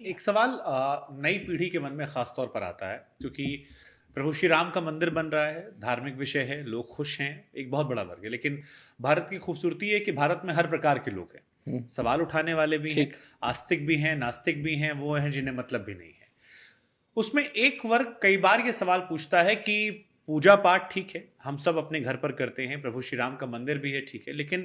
एक सवाल नई पीढ़ी के मन में खास तौर पर आता है, क्योंकि प्रभु श्री राम का मंदिर बन रहा है, धार्मिक विषय है, लोग खुश हैं, एक बहुत बड़ा वर्ग है। लेकिन भारत की खूबसूरती है कि भारत में हर प्रकार के लोग हैं, सवाल उठाने वाले भी हैं, आस्तिक भी हैं, नास्तिक भी हैं, वो हैं जिन्हें मतलब भी नहीं है। उसमें एक वर्ग कई बार ये सवाल पूछता है कि पूजा पाठ ठीक है, हम सब अपने घर पर करते हैं, प्रभु श्री राम का मंदिर भी है, ठीक है, लेकिन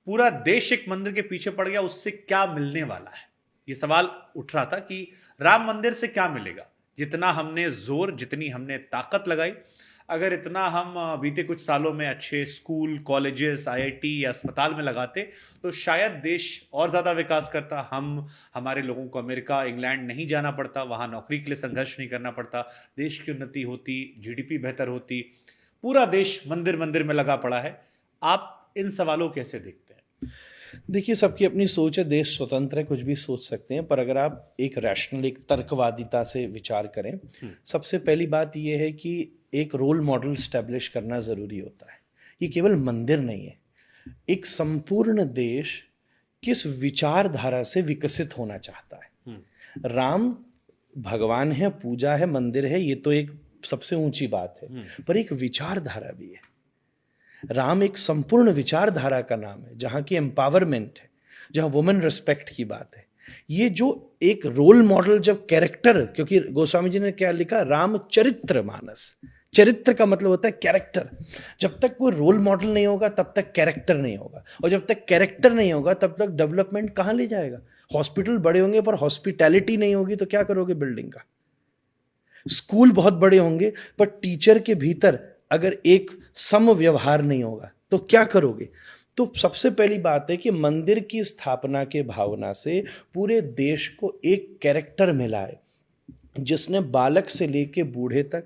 पूरा देश एक मंदिर के पीछे पड़ गया, उससे क्या मिलने वाला है? ये सवाल उठ रहा था कि राम मंदिर से क्या मिलेगा? जितना हमने जोर, जितनी हमने ताकत लगाई, अगर इतना हम बीते कुछ सालों में अच्छे स्कूल, कॉलेजेस, आईआईटी या अस्पताल में लगाते तो शायद देश और ज़्यादा विकास करता। हमारे लोगों को अमेरिका, इंग्लैंड नहीं जाना पड़ता, वहाँ नौकरी के लिए संघर्ष नहीं करना पड़ता, देश की उन्नति होती, जीडीपी बेहतर होती। पूरा देश मंदिर मंदिर में लगा पड़ा है। आप इन सवालों कैसे देखते हैं? देखिए, सबकी अपनी सोच है, देश स्वतंत्र है, कुछ भी सोच सकते हैं, पर अगर आप एक रैशनल, एक तर्कवादिता से विचार करें, सबसे पहली बात यह है कि एक रोल मॉडल स्टैब्लिश करना ज़रूरी होता है। ये केवल मंदिर नहीं है, एक संपूर्ण देश किस विचारधारा से विकसित होना चाहता है। राम भगवान है, पूजा है, मंदिर है, ये तो एक सबसे ऊंची बात है, पर एक विचारधारा भी है। राम एक संपूर्ण विचारधारा का नाम है, जहाँ की एम्पावरमेंट है, जहाँ वुमेन रिस्पेक्ट की बात है। ये जो एक रोल मॉडल, जब कैरेक्टर, क्योंकि गोस्वामी जी ने क्या लिखा, राम चरित्र मानस, चरित्र का मतलब होता है कैरेक्टर। जब तक कोई रोल मॉडल नहीं होगा तब तक कैरेक्टर नहीं होगा, और जब तक कैरेक्टर नहीं होगा तब तक डेवलपमेंट कहाँ ले जाएगा? हॉस्पिटल बड़े होंगे पर हॉस्पिटैलिटी नहीं होगी तो क्या करोगे बिल्डिंग का? स्कूल बहुत बड़े होंगे पर टीचर के भीतर अगर एक सम व्यवहार नहीं होगा तो क्या करोगे? तो सबसे पहली बात है कि मंदिर की स्थापना के भावना से पूरे देश को एक कैरेक्टर मिला है, जिसने बालक से लेकर बूढ़े तक,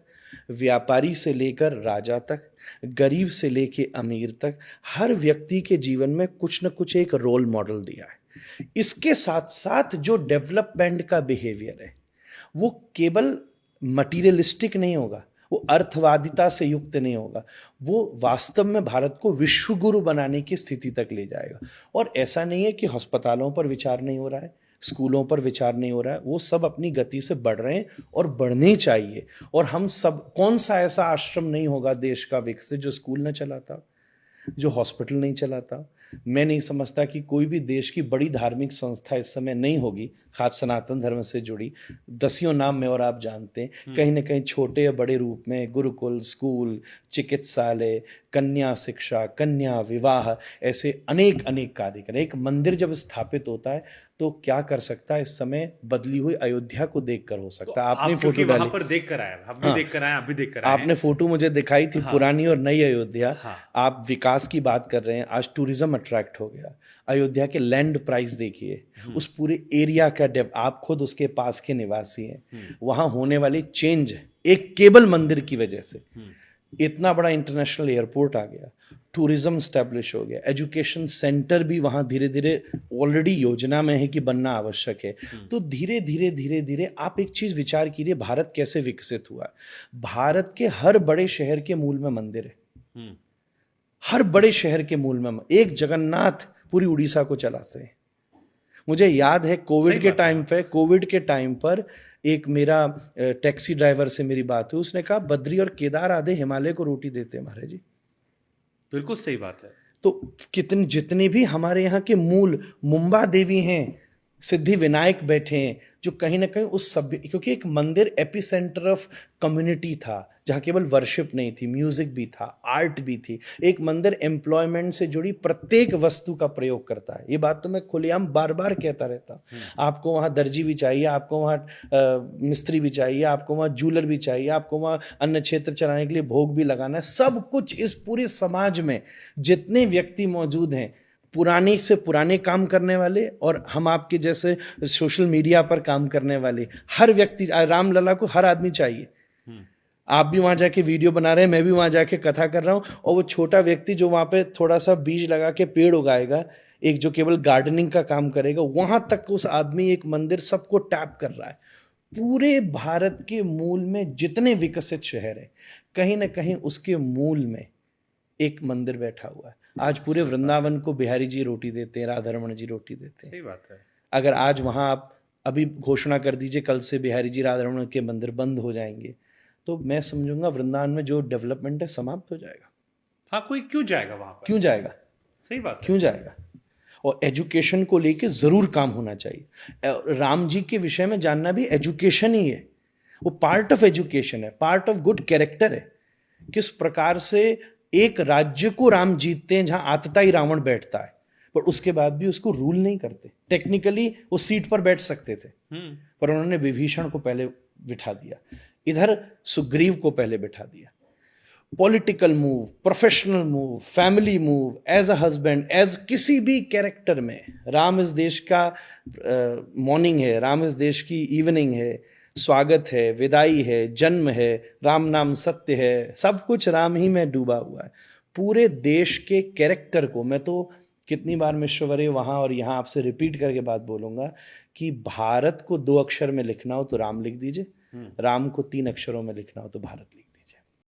व्यापारी से लेकर राजा तक, गरीब से लेकर अमीर तक, हर व्यक्ति के जीवन में कुछ न कुछ एक रोल मॉडल दिया है। इसके साथ साथ जो डेवलपमेंट का बिहेवियर है वो केवल मटीरियलिस्टिक नहीं होगा, वो अर्थवादिता से युक्त नहीं होगा, वो वास्तव में भारत को विश्वगुरु बनाने की स्थिति तक ले जाएगा। और ऐसा नहीं है कि अस्पतालों पर विचार नहीं हो रहा है, स्कूलों पर विचार नहीं हो रहा है, वो सब अपनी गति से बढ़ रहे हैं और बढ़ने चाहिए। और हम सब, कौन सा ऐसा आश्रम नहीं होगा देश का विकसित जो स्कूल न चलाता, जो हॉस्पिटल नहीं चलाता? मैं नहीं समझता कि कोई भी देश की बड़ी धार्मिक संस्था इस समय नहीं होगी, खास सनातन धर्म से जुड़ी, दसियों नाम में और आप जानते हैं, कहीं ना कहीं छोटे या बड़े रूप में गुरुकुल, स्कूल, चिकित्सालय, कन्या शिक्षा, कन्या विवाह, ऐसे अनेक अनेक कार्य करें। एक मंदिर जब स्थापित होता है तो क्या कर सकता है? इस समय बदली हुई अयोध्या को देखकर हो सकता है। आपने फोटो डाली, पर देख कर आए, हम भी देख कर आए, आप भी देख कर आए। आपने फोटो मुझे दिखाई थी, पुरानी और नई अयोध्या। आप विकास की बात कर रहे हैं, आज टूरिज्म अट्रैक्ट हो गया। अयोध्या के लैंड प्राइस देखिए, उस पूरे एरिया का आप खुद उसके पास के निवासी हैं, वहां होने वाली चेंज एक केवल मंदिर की वजह से। इतना बड़ा इंटरनेशनल एयरपोर्ट आ गया, टूरिज्म स्टैब्लिश हो गया, एजुकेशन सेंटर भी वहाँ धीरे धीरे ऑलरेडी योजना में है कि बनना आवश्यक है। तो धीरे धीरे धीरे धीरे आप एक चीज़ विचार कीजिए, भारत कैसे विकसित हुआ। भारत के हर बड़े शहर के मूल में मंदिर है, हर बड़े शहर के मूल में एक जगन्नाथ पूरी उड़ीसा को चलाते हैं। मुझे याद है कोविड के टाइम पर एक मेरा टैक्सी ड्राइवर से मेरी बात हुई, उसने कहा बद्री और केदार आधे हिमालय को रोटी देते हैं महाराज जी। बिल्कुल सही बात है। तो जितने भी हमारे यहाँ के मूल मुंबा देवी हैं, सिद्धि विनायक बैठे हैं, जो कहीं ना कहीं उस सभ्य, क्योंकि एक मंदिर एपिसेंटर ऑफ कम्युनिटी था, जहाँ केवल वर्शिप नहीं थी, म्यूजिक भी था, आर्ट भी थी। एक मंदिर एम्प्लॉयमेंट से जुड़ी प्रत्येक वस्तु का प्रयोग करता है। ये बात तो मैं खुलेआम बार बार कहता रहता हूँ। आपको वहाँ दर्जी भी चाहिए, आपको वहाँ मिस्त्री भी चाहिए, आपको वहाँ जूलर भी चाहिए, आपको वहाँ अन्न क्षेत्र चलाने के लिए भोग भी लगाना है। सब कुछ इस पूरे समाज में जितने व्यक्ति मौजूद हैं, पुराने से पुराने काम करने वाले और हम आपके जैसे सोशल मीडिया पर काम करने वाले, हर व्यक्ति, रामलला को हर आदमी चाहिए। आप भी वहां जाके वीडियो बना रहे हैं, मैं भी वहां जाके कथा कर रहा हूं, और वो छोटा व्यक्ति जो वहां पे थोड़ा सा बीज लगा के पेड़ उगाएगा, एक जो केवल गार्डनिंग का काम करेगा, वहां तक उस आदमी एक मंदिर सबको टैप कर रहा है। पूरे भारत के मूल में जितने विकसित शहर है, कहीं ना कहीं उसके मूल में एक मंदिर बैठा हुआ है। आज पूरे वृंदावन को बिहारी जी रोटी देते हैं, राधा रमन जी रोटी देते हैं। सही बात है। अगर आज वहां आप अभी घोषणा कर दीजिए कल से बिहारी जी राधा रमण के मंदिर बंद हो जाएंगे, तो मैं समझूंगा वृंदावन में जो डेवलपमेंट है समाप्त हो जाएगा। हाँ, कोई क्यों जाएगा वहां पर? क्यों जाएगा? सही बात है। क्यों जाएगा? और एजुकेशन को लेके जरूर काम होना चाहिए। राम जी के विषय में जानना भी एजुकेशन ही है, वो पार्ट ऑफ एजुकेशन है, पार्ट ऑफ गुड कैरेक्टर है। किस प्रकार से एक राज्य को राम जीतते हैं जहां आतताई रावण बैठता है, पर उसके बाद भी उसको रूल नहीं करते। टेक्निकली वो सीट पर बैठ सकते थे, पर उन्होंने विभीषण को पहले बिठा दिया, इधर सुग्रीव को पहले बिठा दिया। Political move, professional move, family move, as a husband, as किसी भी कैरेक्टर में राम इस देश का मॉर्निंग है, राम इस देश की इवनिंग है, स्वागत है, विदाई है, जन्म है, राम नाम सत्य है, सब कुछ राम ही में डूबा हुआ है। पूरे देश के कैरेक्टर को, मैं तो कितनी बार मिश्रवरे वहाँ और यहाँ आपसे रिपीट करके बात बोलूँगा कि भारत को 2 अक्षर में लिखना हो तो राम लिख दीजिए, राम को 3 अक्षरों में लिखना हो तो भारत लिख दीजिए।